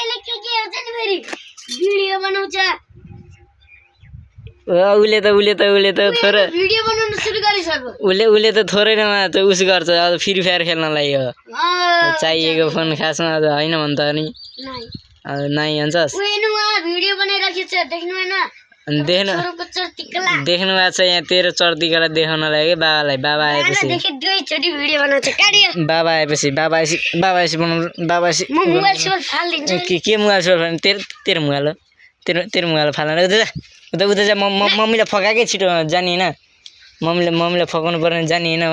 अहिले के हुन्छ नि फेरि भिडियो बनाउँछ उसले त थोरै भिडियो बनाउन सुरु गरिसक्यो उसले त थोरै नमा त उस गर्छ अब फ्री फायर खेल्नलाई हो चाहिएको फोन खासमा त होइन भन्छ नि नाइ भन्छस् भिडियो बनाइराखेको छ देख्नु हैन देख्नु भएको छ यहाँ तेरो चर्तीकालाई देखाउनलाई के बाबालाई बाबा आएपछि दुईचोटी भिडियो बनाउँछ काडियो बाबा आएपछि बनाउनु बाबा म मोबाइल सोल फाल्दिन्छु के मोबाइल सोल फाल्नु तेरो मोबाइल हो तेरो मोबाइल फाल्न उता जा मम्मीलाई फकाएकै छिटो जानी होइन मम्मीलाई फकाउनु पर्ने जानी होइन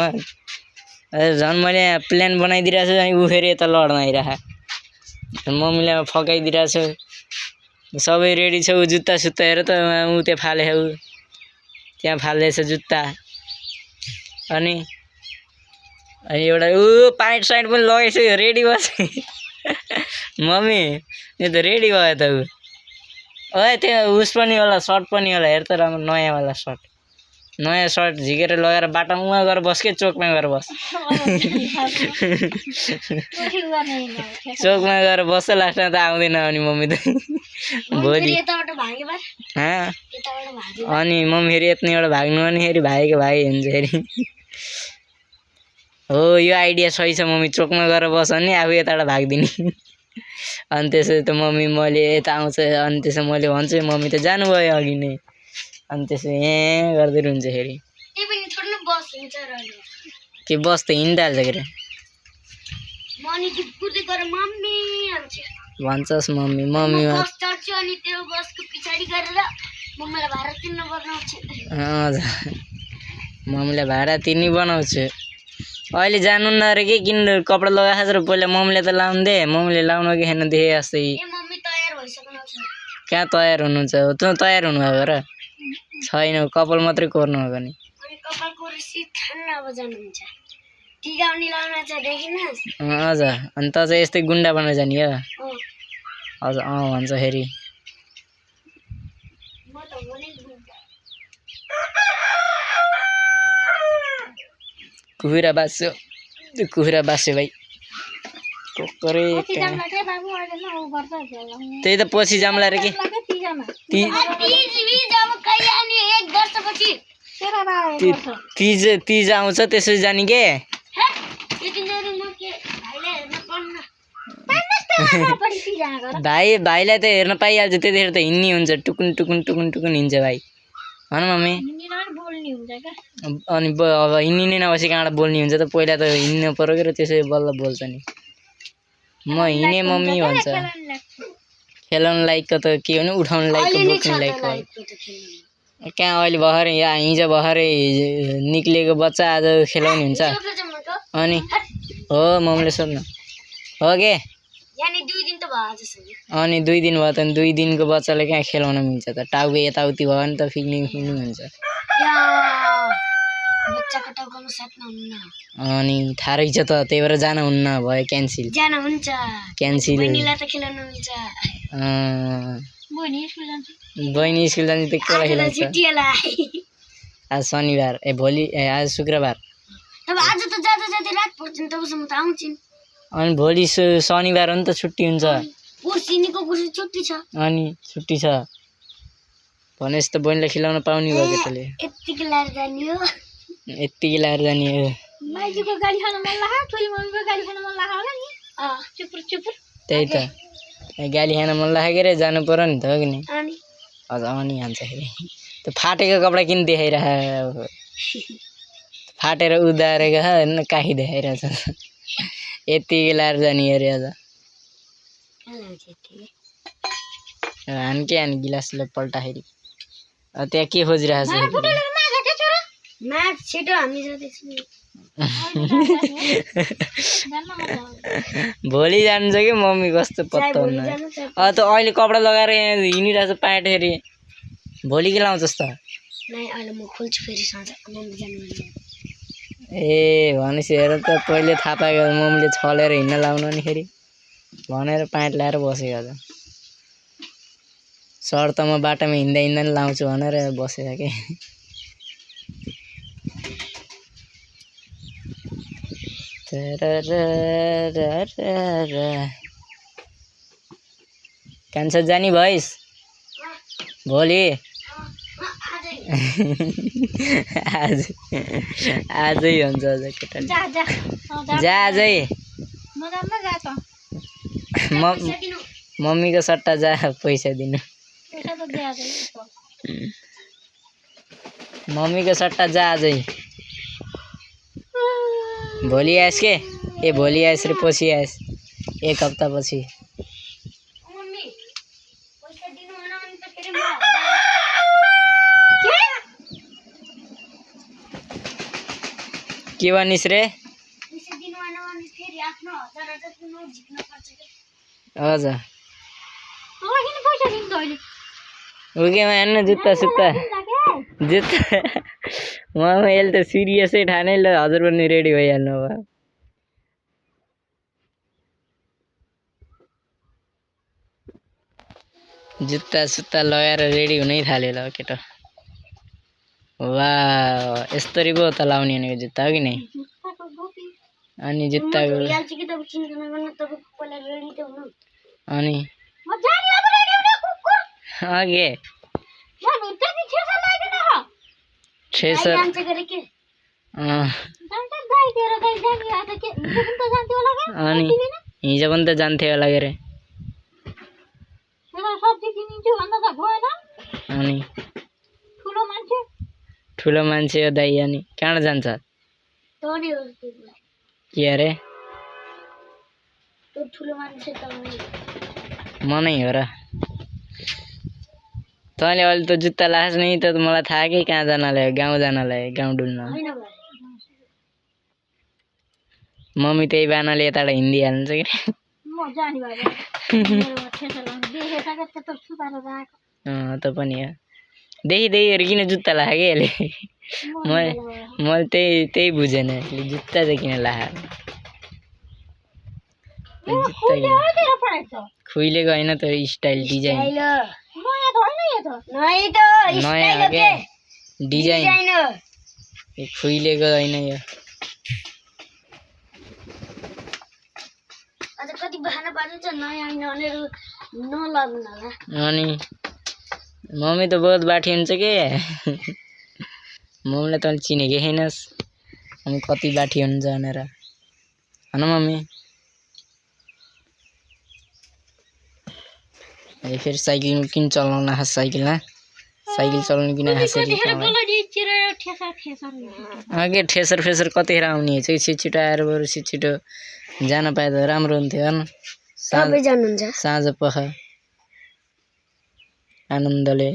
झन् मैले यहाँ प्लान बनाइदिइरहेको छु अनि ऊ फेरि यता लड्न आइरहेको मम्मीलाई फकाइदिइरहेको छु सबै रेडी छ ऊ जुत्ता सुत्ता हेर त ऊ त्यहाँ फालेछ ऊ त्यहाँ फाल्दैछ जुत्ता अनि एउटा ऊ प्यान्ट साइन्ट पनि लगाएछ रेडी भएछ मम्मी यो त रेडी भयो त ऊ ओए त्यो उस पनि होला सर्ट पनि होला हेर त राम्रो नयाँवाला सर्ट नयाँ सर्ट झिकेर लगाएर बाटामा उहाँ गएर बस के चोकमा गएर बस चोकमा गएर बस्छ लास्टमा त आउँदैन अनि मम्मी त भोलि अनि मम्मी फेरि यत्नैबाट भाग्नु अनि फेरि भागेको भागे हुन्छ फेरि हो यो आइडिया सही छ मम्मी चोकमा गएर बस अनि आफू यताबाट भागिदिने अनि त्यसो त मम्मी मैले यता आउँछ अनि त्यसो मैले भन्छु मम्मी त जानुभयो अघि नै अनि त्यसो गर्दै हुन्छ फेरि के बस त हिँडिहाल्छ के अरे भन्छस् मम्मी हजुर मम्मीलाई भाडा तिर्नी बनाउँछु अहिले जानुहुन्न अरे के किन कपडा लगाएको छ र पहिला मम्मीले त लाउँदे मम्मीले लाउनु कि छैन देखे जस्तै कहाँ तयार हुनुहुन्छ त तयार हुनुभएको र छैन कपाल मात्रै कोर्नु हो भने हजुर अनि त चाहिँ यस्तै गुन्डा बनेर जाने हो हजुर भन्छ फेरि कुखुरा बास्यो भाइ त्यही त पछि जाम्ला रे के तिज आउँछ त्यसरी जाने के भाइलाई त हेर्न पाइहाल्छ त्यतिखेर त हिँड्ने हुन्छ टुकुन हिँड्छ भाइ होइन मम्मी अनि अब हिँड्ने नै नभएपछि कहाँबाट बोल्ने हुन्छ त पहिला त हिँड्नु पर्यो के त्यसै बल्ल बोल्छ नि म हिँडेँ मम्मी भन्छ खेलाउनु लायकको त के हो नि उठाउनु लायकको बोक्नु लायकको कहाँ अहिले भर्खरै हिजो भर्खरै निक्लिएको बच्चा आज खेलाउने हुन्छ अनि हो मम्मीले सोध्नु हो के अनि 2 दिन भयो त 2 दिनको बच्चाले कहाँ खेलाउन मिल्छ त टाउको यताउति भयो भने त फिक्निङ हुन्छ अनि थाहा रहेछ त त्यही भएर जान हुन्न भयो क्यान्सिल बहिनी स्कुल जान्छ त कसलाई खेलाउँछ आज शनिबार भोलि आज शुक्रबार अनि भोलि शनिबार हो नि त छुट्टी हुन्छ अनि छुट्टी छ भनेपछि त बहिनीलाई खिलाउन पाउने भयो केटाले यत्तिकै लाएर जाने हो त्यही त गाली खान मन लाग्यो के अरे जानु पर्यो नि त हो कि नि हजुर अनि हान्छ फेरि त्यो फाटेको कपडा किन देखाइरहेको फाटेर उदारेको होइन काखी देखाइरहेछ यत्तिकै लाएर जाने अरे आज हान गिलासले पल्टाखेरि त्यहाँ के खोजिरहेको छ भोलि जान्छ कि मम्मी कस्तो पत्ता हुन्न त अहिले कपडा लगाएर यहाँ हिँडिरहेको छ प्यान्ट फेरि भोलि के लाउँछस् त ए भनेपछि हेर त पहिले थाहा पाएको मम्मीले छलेर हिँड्न लाउनु नि फेरि भनेर प्यान्ट लाएर बसेको आज सर्ट त म बाटोमा हिँड्दा नि लाउँछु भनेर बसेको के कान्छा जानी भइस भोलि आज आजै हुन्छ आज केटा जा जा जा आजै मम्मीको सट्टा जा पैसा दिनु मम्मीको सट्टा जा आजै भोलि आएस के ए भोलि आएस रे पछि आएस एक हप्ता पछि मम्मी पैसा दिनु भएन भने त फेरि म के भनिस् रे पैसा दिनु भएन भने फेरि आफ्नो 1000 दिनु झिक्न पर्छ के हजुर मलाई किन पैसा दिन्छ अहिले उकेमा हेर्न जुत्ता सुत्ता जुत्ता उहाँमा यसले त सिरियसै ठाने ल हजुर पनि रेडी भइहाल्नु भयो जुत्ता सुत्ता लगाएर रेडी हुनै थाल्यो ल केटा वाह यस्तरी पो त लाउने भनेको जुत्ता हो कि नै अनि जुत्ताको याल्छ कि तपाईँ चिन्ता नगर्नु तपाईँ पहिला रेडी त हुनु अनि म जाने अब रेडी हुने कुकुर अगे म भित्रै छेसा लागेन हो थ्रेसर जान्छ गरे के जान्छ दाइ तेरो दाइ जाने आज के हिजो पनि त जान्थ्यो होला के अनि हिजो पनि त जान्थे होला के रे मेरो सब्जी किनिन्छु भन्दा त भएन अनि ठुलो मान्छे हो दाइ अनि कहाँ जान्छ तनी हो के अरे त्यो ठुलो मान्छे त म नै हो र तैँले अहिले त जुत्ता लास नै त मलाई थाहा कि कहाँ जानलाई गाउँ डुल्न हैन भाइ मम्मी त्यही बानाले यताबाट हिन्दी हाल्छ कि म जानी भाइ मेरो ठेसा लाग्छ देखेको त सुताएर राखेको त पनि हो देखिहरू किन जुत्ता लाख कि यसले मैले त्यही बुझेन यसले जुत्ता चाहिँ किन लाख खुइलेको होइन त स्टाइल डिजाइन नयाँ हो के डिजाइन खुइलेको होइन यो कति बहाना पार्छ नयाँ ननेहरू नलाग्नु होला अनि मम्मी त बहुत बाठी हुन्छ के मम्मीलाई तैँले चिनेकै छैनस् अनि कति बाठी हुन्छ भनेर होइन मम्मी फेरि साइकल किन चलाउन खास साइकल चलाउनु किन खासरी अघि ठेसर फेसर कतिखेर आउने चाहिँ छिटो आएर बरु छिटो जान पाए त राम्रो हुन्थ्यो होइन सबै जानुहुन्छ साँझ पख आनन्दले